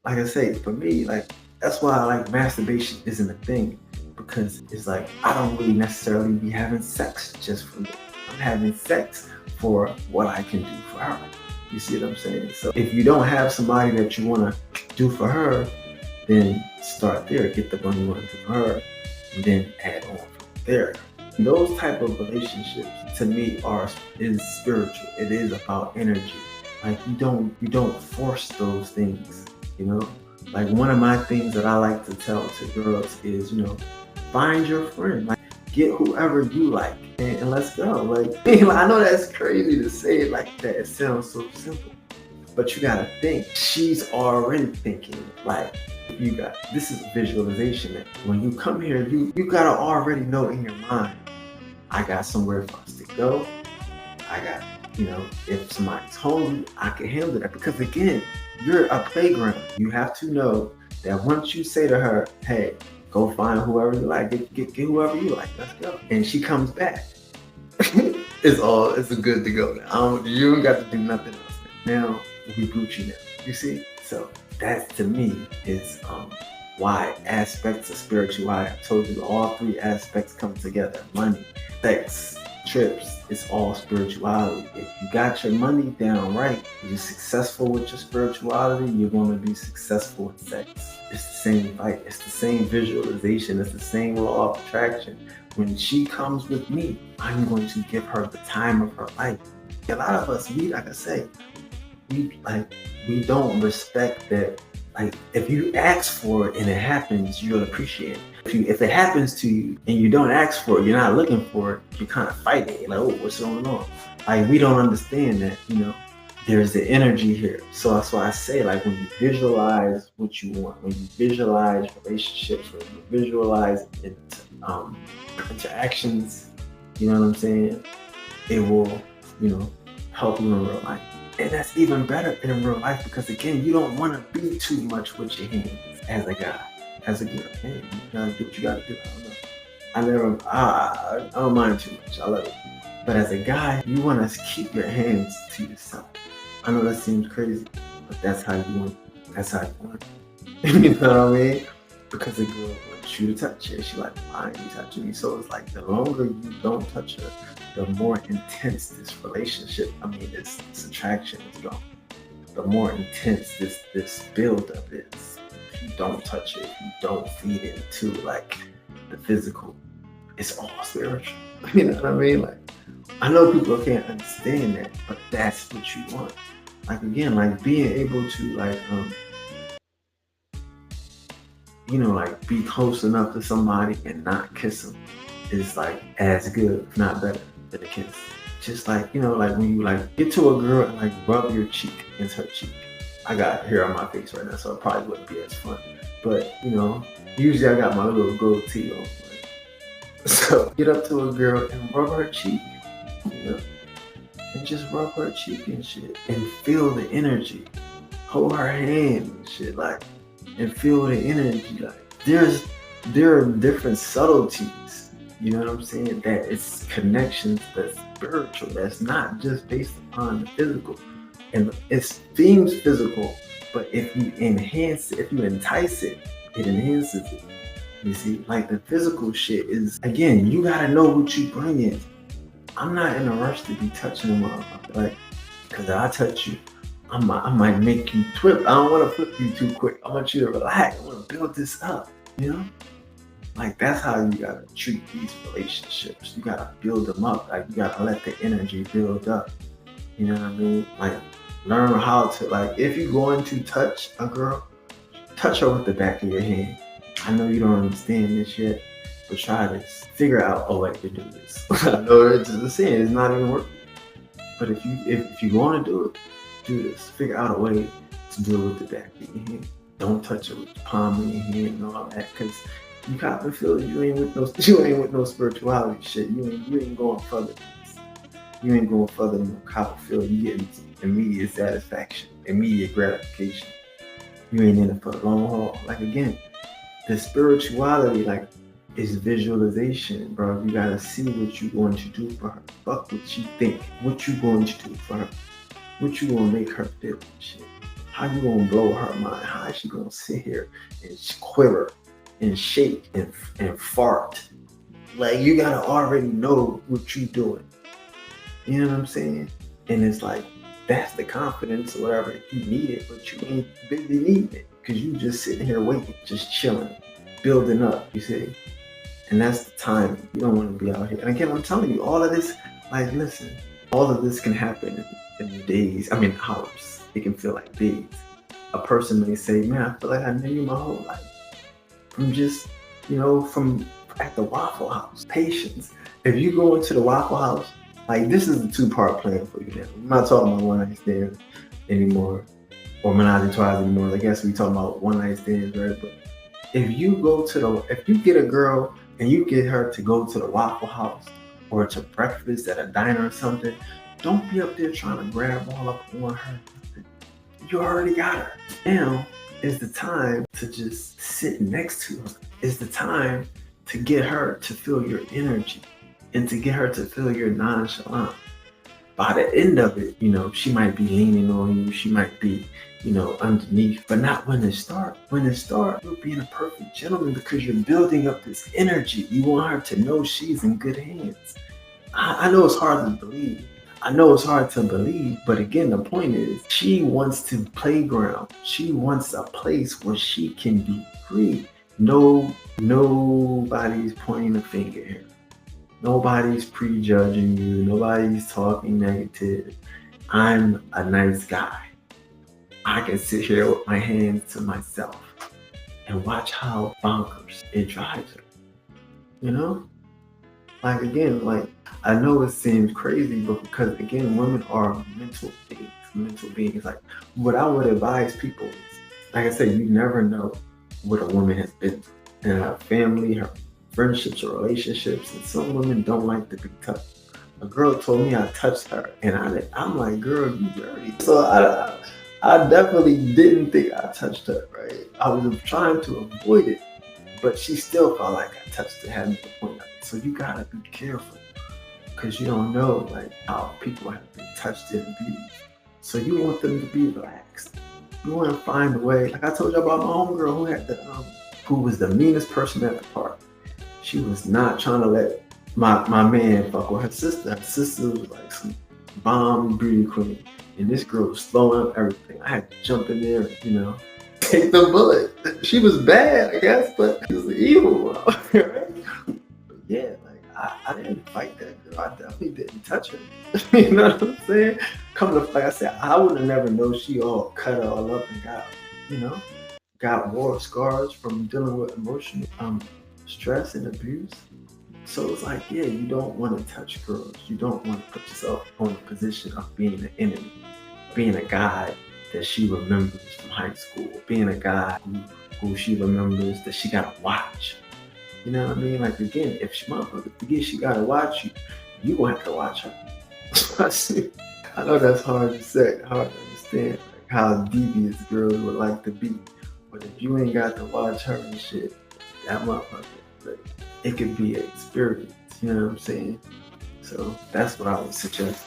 like I say, for me, like that's why I like masturbation isn't a thing, because it's like I don't really necessarily be having sex just for me. I'm having sex for what I can do for her. You see what I'm saying? So if you don't have somebody that you want to do for her, then start there. Get the one you want to do for her, and then add on from there. Those type of relationships to me are is spiritual. It is about energy. Like you don't force those things, you know. Like one of my things that I like to tell to girls is, find your friend. Like get whoever you like and let's go. Like I know that's crazy to say it like that. It sounds so simple. But you gotta think, she's already thinking like you got this is visualization. That when you come here, you gotta already know in your mind, I got somewhere for us to go. I got, if somebody's hungry, I can handle that. Because again, you're a playground. You have to know that once you say to her, hey, go find whoever you like, get whoever you like, let's go. And she comes back. It's good to go now. You don't got to do nothing else. Now we Gucci now. You see? So that to me is why aspects of spirituality. I told you all three aspects come together. Money, sex, trips, it's all spirituality. If you got your money down right, you're successful with your spirituality, you're going to be successful with sex. It's the same fight, it's the same visualization, it's the same law of attraction. When she comes with me, I'm going to give her the time of her life. A lot of us, like I say, we don't respect that. Like if you ask for it and it happens, you'll appreciate it. If it happens to you and you don't ask for it, you're not looking for it, you're kind of fighting. You're like, oh, what's going on? Like we don't understand that, there's the energy here. So that's why I say, like, when you visualize what you want, when you visualize relationships, when you visualize interactions, you know what I'm saying? It will, help you in real life. And that's even better in real life because, again, you don't want to be too much with your hands as a guy. As a girl, hey, you gotta do what you gotta do. I don't know. I don't mind too much. I love it. But as a guy, you want to keep your hands to yourself. I know that seems crazy, but that's how you want. That's how you want. You know what I mean? Because a girl wants you to touch her. She like, why are you touching me? So it's like the longer you don't touch her, the more intense this relationship. This attraction is going. The more intense this build up is. If you don't touch it, if you don't feed into like the physical, it's all spiritual. You know what I mean? Like I know people can't understand that, but that's what you want. Like again, like being able to like be close enough to somebody and not kiss them is like as good, if not better, than a kiss. Just like, like when you like get to a girl and like rub your cheek against her cheek. I got hair on my face right now, so it probably wouldn't be as fun. But, usually I got my little goatee on. So get up to a girl and rub her cheek, and just rub her cheek and shit. And feel the energy. Hold her hand and shit, like, and feel the energy. Like, there are different subtleties, you know what I'm saying? That it's connections that's spiritual, that's not just based upon the physical. And it seems physical, but if you enhance it, if you entice it, it enhances it. You see, like the physical shit is, again, you gotta know what you bring in. I'm not in a rush to be touching a motherfucker, like, because I touch you, I might make you flip. I don't want to flip you too quick. I want you to relax. I want to build this up, Like that's how you gotta treat these relationships. You gotta build them up. Like you gotta let the energy build up. You know what I mean? Like learn how to, like, if you're going to touch a girl, touch her with the back of your hand. I know you don't understand this yet, but try this. Figure out a way to do this. I know it's the same. It's not even working. But if you want to do it, do this. Figure out a way to do it with the back of your hand. Don't touch it with the palm of your hand and all that, because you got to feel it. You ain't with no spirituality shit. You ain't going further. You ain't going further than no copper feel. You getting immediate satisfaction, immediate gratification. You ain't in it for the long haul. Like again, the spirituality, like, is visualization, bro. You gotta see what you going to do for her. Fuck what she think. What you going to do for her. What you gonna make her feel. Shit. How you gonna blow her mind? How is she gonna sit here and quiver and shake and fart? Like, you gotta already know what you doing. You know what I'm saying? And it's like, that's the confidence or whatever you need it, but you ain't busy needing it because you just sitting here waiting, just chilling, building up, you see? And that's the time you don't want to be out here. And again, I'm telling you, all of this, like, listen, all of this can happen in days, I mean, hours. It can feel like days. A person may say, man, I feel like I knew you my whole life. From just, from at the Waffle House. Patience. If you go into the Waffle House, like, this is a two-part plan for you now. I'm not talking about one night stands anymore, or menage a trois anymore. I guess we talking about one night stands, right? But if you get a girl and you get her to go to the Waffle House or to breakfast at a diner or something, don't be up there trying to grab all up on her. You already got her. Now is the time to just sit next to her. It's the time to get her to feel your energy and to get her to feel your nonchalant. By the end of it, she might be leaning on you. She might be, underneath, but not when it starts. When it starts, you're being a perfect gentleman because you're building up this energy. You want her to know she's in good hands. I know it's hard to believe. But again, the point is, she wants to playground. She wants a place where she can be free. Nobody's pointing a finger here. Nobody's prejudging you. Nobody's talking negative. I'm a nice guy. I can sit here with my hands to myself and watch how bonkers it drives her. Like, again, like, I know it seems crazy, but because, again, women are mental beings. Like, what I would advise people is, like I said, you never know what a woman has been through in her family, her friendships or relationships, and some women don't like to be touched. A girl told me I touched her, and I'm like, girl, you dirty. So I definitely didn't think I touched her, right? I was trying to avoid it, but she still felt like I touched her, had me the point of it. So you gotta be careful, because you don't know, like, how people have been touched and abused. So you want them to be relaxed. You want to find a way. Like I told you about my homegirl who was the meanest person at the party. She was not trying to let my man fuck with her sister. Her sister was like some bomb beauty queen. And this girl was throwing up everything. I had to jump in there and, take the bullet. She was bad, I guess, but she was evil. Right? But yeah, like, I didn't fight that girl. I definitely didn't touch her. You know what I'm saying? Like I said, I would have never known she all cut all up and got more scars from dealing with emotional stress and abuse. So it's like, yeah, you don't want to touch girls. You don't want to put yourself in a position of being an enemy, being a guy that she remembers from high school, being a guy who she remembers that she gotta watch. You know what I mean? Like, again, if she motherfucker forget she gotta watch you, you gonna have to watch her. I know that's hard to say, hard to understand, like, how devious girls would like to be. But if you ain't got to watch her and shit, that motherfucker, like, it could be an experience. You know what I'm saying? So that's what I would suggest.